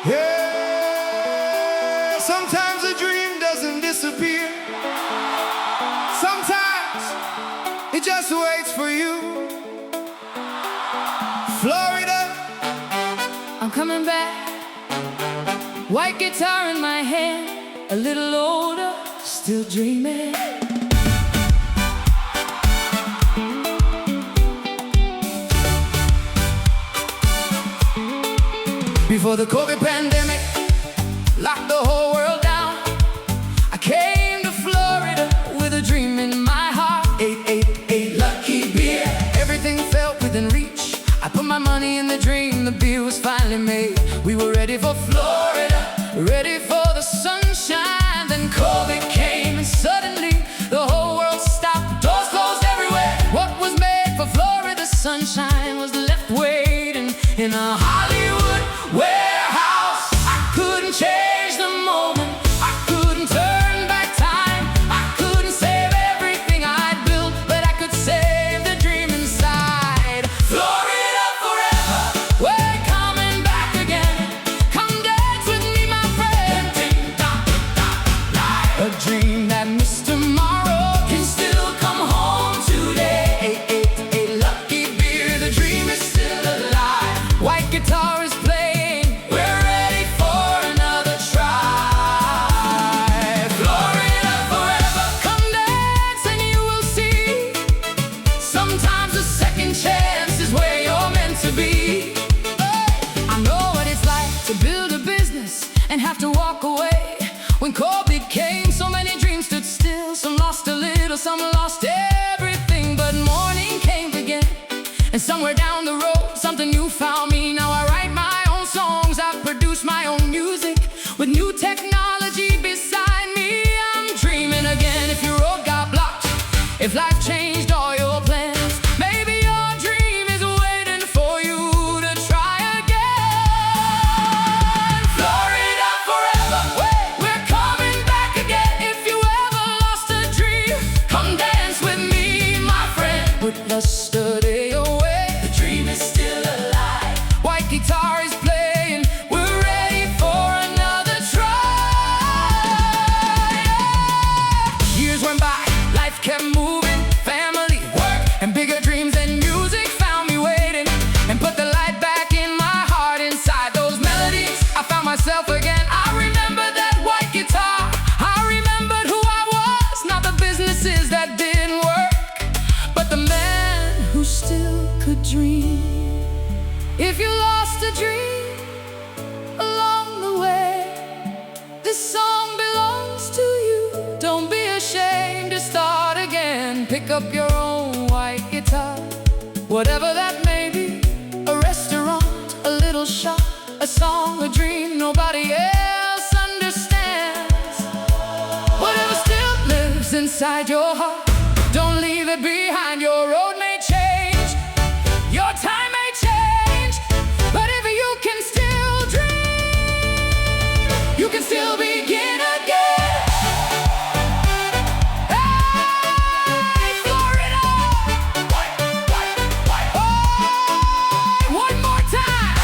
Yeah, sometimes a dream doesn't disappear. Sometimes it just waits for you. Florida, I'm coming back. White guitar in my hand, a little older, still dreaming. Before the COVID pandemic locked the whole world down, I came to Florida with a dream in my heart. 888 Lucky beer, everything felt within reach. I put my money in the dream, the beer was finally made. We were ready for Florida, ready for the sunshine. Then COVID came and suddenly the whole world stopped. Doors closed everywhere. What was made for Florida sunshine was left waiting in a Hollywood warehouse. I couldn't change the moment, I couldn't turn back time, I couldn't save everything I'd built, but I could save the dream inside. Florida forever, we're coming back again. Come dance with me, my friend. A dream that missed tomorrow can still come home today. 888 Lucky beer, the dream is still alive. White guitar is playing, we're ready for another try. Florida forever, come dance and you will see. Sometimes a second chance is where you're meant to be. I know what it's like to build a business and have to walk away. When COVID came, so many dreams stood still. Some lost a little, some lost everything. But morning came again, and somewhere down the road, something new found me. Now I write my own songs, I produce my own music. With new technology beside me, I'm dreaming again. If your road got blocked, if life changed all your plans, maybe your dream is waiting for you to try again. Florida forever, we're coming back again. If you ever lost a dream, come dance with me, my friend. Put yesterday away, the dream is still alive. White guitar is playing, we're ready for another try. Years went by, life kept moving. Family, work, and bigger dreams and music found me waiting, and put the light back in my heart. Inside those melodies, I found myself again. I remember that white guitar, I remembered who I was. Not the businesses that didn't work, but the man who still could dream. If you lost a dream along the way, this song belongs to you. Don't be ashamed to start again. Pick up your own white guitar, whatever that may be. A restaurant, a little shop, a song, a dream nobody else understands. Whatever still lives inside your heart, don't leave it behind. Your road may change, your time may change, but if you can still dream, you can still begin again. Hey, Florida! Oh, one more time.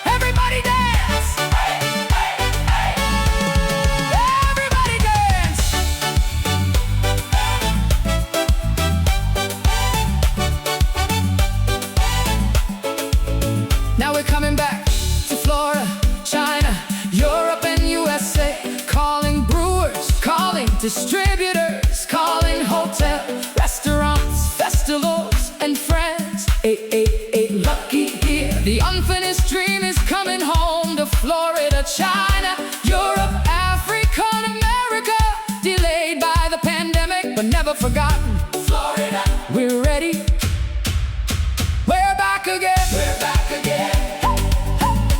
Everybody dance. Everybody dance. Now we're coming back to Florida, China, Europe and USA. Calling brewers, calling distributors, calling hotel, restaurants, festivals and friends. 888 Lucky here. The unfinished dream is coming home to Florida, China, Europe, Africa and America. Delayed by the pandemic, but never forgotten. Florida, we're ready. We're back again. We're back again.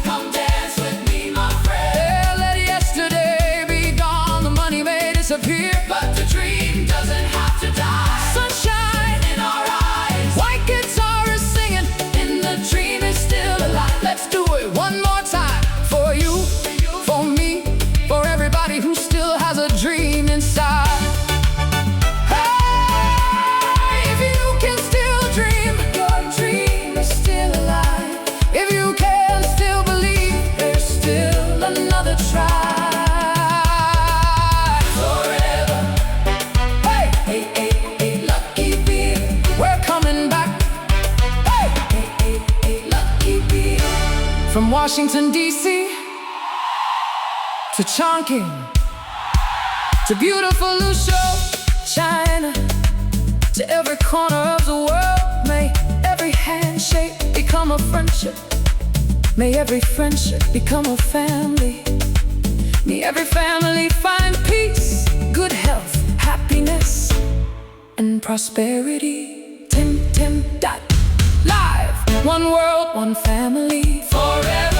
Come dance with me, my friend. Yeah, let yesterday be gone. The money may disappear, but the dream doesn't have to die. Sunshine in our eyes, white guitar is singing, and the dream is still alive. Let's do it one more time. For you, for me, for everybody who still has a dream inside. Hey, if you can still From Washington, D.C. to Chongqing, to beautiful Luzhou, China, to every corner of the world. May every handshake become a friendship. May every friendship become a family. May every family find peace, good health, happiness, and prosperity. Tim, Tim, dot. Live, one world, one family, forever.